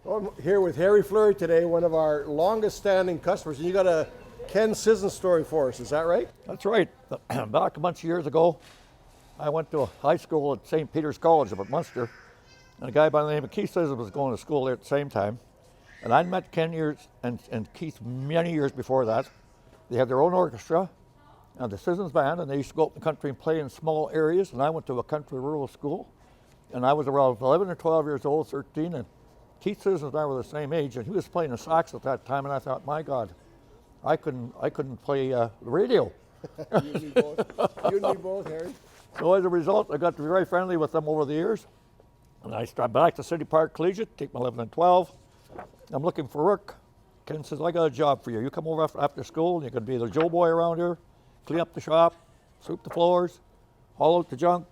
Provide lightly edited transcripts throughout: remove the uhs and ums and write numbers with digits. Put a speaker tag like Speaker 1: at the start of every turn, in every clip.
Speaker 1: Well, I'm here with Harry Fleury today, one of our longest standing customers. And you got a Ken Sissons story for us, is that right?
Speaker 2: That's right. Back a bunch of years ago, I went to a high school at St. Peter's College up at Munster, and a guy by the name of Keith Sissons was going to school there at the same time. And I'd met Ken and Keith many years before that. They had their own orchestra and the Sissons band, and they used to go out in the country and play in small areas. And I went to a country rural school, and I was around 11 or 12 years old, 13, and Keith Sissons and I were the same age, and he was playing the sax at that time, and I thought, my God, I couldn't play the radio.
Speaker 1: You and me both. You and me both, Harry.
Speaker 2: So as a result, I got to be very friendly with them over the years. And I started back to City Park Collegiate, take my 11 and 12. I'm looking for work. Ken says, I got a job for you. You come over after school, and you can be the Joe boy around here, clean up the shop, sweep the floors, haul out the junk.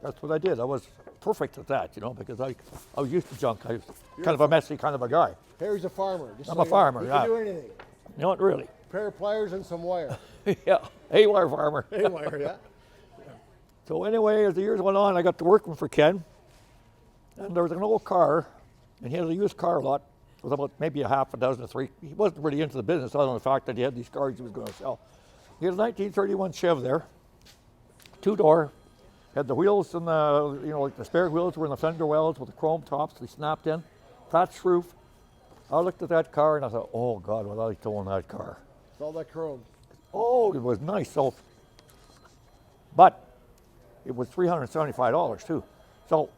Speaker 2: That's what I did. I was perfect at that, because I was used to junk. I was kind of a messy kind of a guy.
Speaker 1: Harry's a farmer.
Speaker 2: I'm a farmer,
Speaker 1: He
Speaker 2: yeah.
Speaker 1: can do anything.
Speaker 2: Not really.
Speaker 1: A pair of pliers and some wire.
Speaker 2: Yeah, haywire farmer.
Speaker 1: Haywire, yeah.
Speaker 2: So anyway, as the years went on, I got to working for Ken, and there was an old car, and he had a used car lot with about maybe a half a dozen or three. He wasn't really into the business other than the fact that he had these cars he was going to sell. He had a 1931 Chev there, two-door, had the wheels and the, like the spare wheels were in the fender wells with the chrome tops they snapped in, thatched roof. I looked at that car and I thought, oh God, would I like to own that car.
Speaker 1: It's all that chrome.
Speaker 2: Oh, it was nice. But it was $375 too. So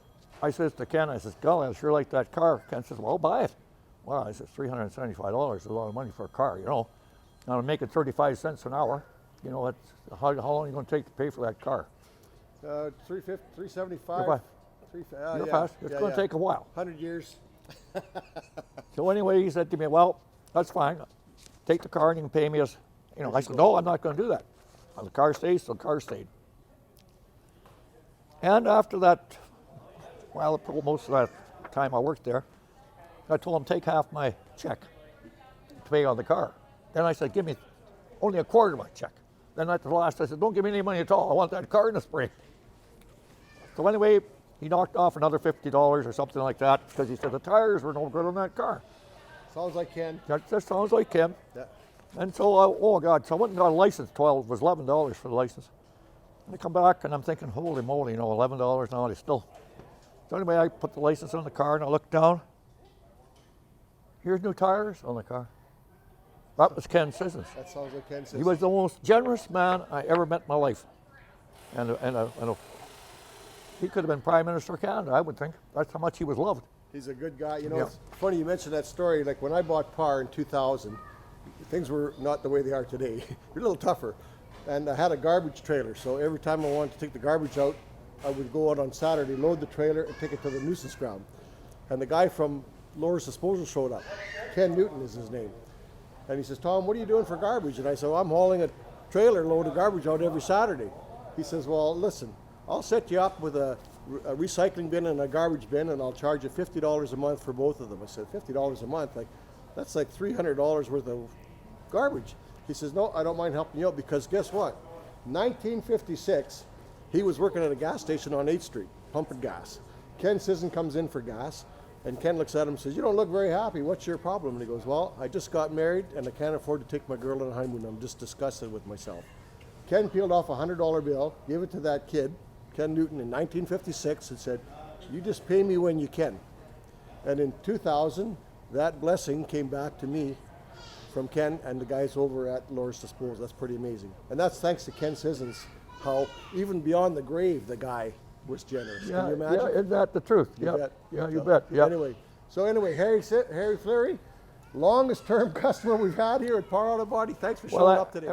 Speaker 2: I says to Ken, I says, golly, I sure like that car. Ken says, well, buy it. Well, I says, $375 is a lot of money for a car, Now I'm making 35 cents an hour. That's, how long are you going to take to pay for that car?
Speaker 1: $375.
Speaker 2: You're fast. It's going to take a while.
Speaker 1: 100 years.
Speaker 2: So anyway, he said to me, well, that's fine. Take the car and you can pay me as, I said, no, I'm not going to do that. Well, the car stays, so the car stayed. And after that, well, most of that time I worked there, I told him, take half my check to pay on the car. Then I said, give me only a quarter of my check. Then at the last, I said, don't give me any money at all. I want that car in the spring. So anyway, he knocked off another $50 or something like that because he said the tires were no good on that car.
Speaker 1: Sounds like Ken.
Speaker 2: That sounds like Ken.
Speaker 1: Yeah.
Speaker 2: And so, oh God, so I went and got a license. It was $11 for the license. And I come back and I'm thinking, holy moly, $11 now, it's still. So anyway, I put the license on the car and I looked down. Here's new tires on the car. That was Ken Sissons.
Speaker 1: That sounds like Ken Sissons.
Speaker 2: He was the most generous man I ever met in my life. And he could have been Prime Minister of Canada, I would think. That's how much he was loved.
Speaker 1: He's a good guy.
Speaker 2: Yeah.
Speaker 1: It's funny you mentioned that story. Like when I bought Parr in 2000, things were not the way they are today. They're a little tougher. And I had a garbage trailer, so every time I wanted to take the garbage out, I would go out on Saturday, load the trailer, and take it to the nuisance ground. And the guy from Lowers Disposal showed up. Ken Newton is his name. And he says, Tom, what are you doing for garbage? And I said, well, I'm hauling a trailer load of garbage out every Saturday. He says, well, listen, I'll set you up with a recycling bin and a garbage bin, and I'll charge you $50 a month for both of them. I said, $50 a month? That's like $300 worth of garbage. He says, no, I don't mind helping you out because guess what? 1956, he was working at a gas station on 8th Street, pumping gas. Ken Sissons comes in for gas, and Ken looks at him and says, you don't look very happy. What's your problem? And he goes, well, I just got married, and I can't afford to take my girl on a honeymoon. I'm just disgusted with myself. Ken peeled off a $100 bill, gave it to that kid, Ken Newton, in 1956, and said, you just pay me when you can. And in 2000, that blessing came back to me from Ken and the guys over at Lowers Disposal. That's pretty amazing. And that's thanks to Ken Sissons, how even beyond the grave, the guy was generous.
Speaker 2: Yeah,
Speaker 1: Can you imagine?
Speaker 2: yeah, isn't that the truth?
Speaker 1: You bet.
Speaker 2: Yeah, you bet. Yeah.
Speaker 1: Anyway, Harry Fleury, longest term customer we've had here at Parr Auto Body. Thanks for showing up today.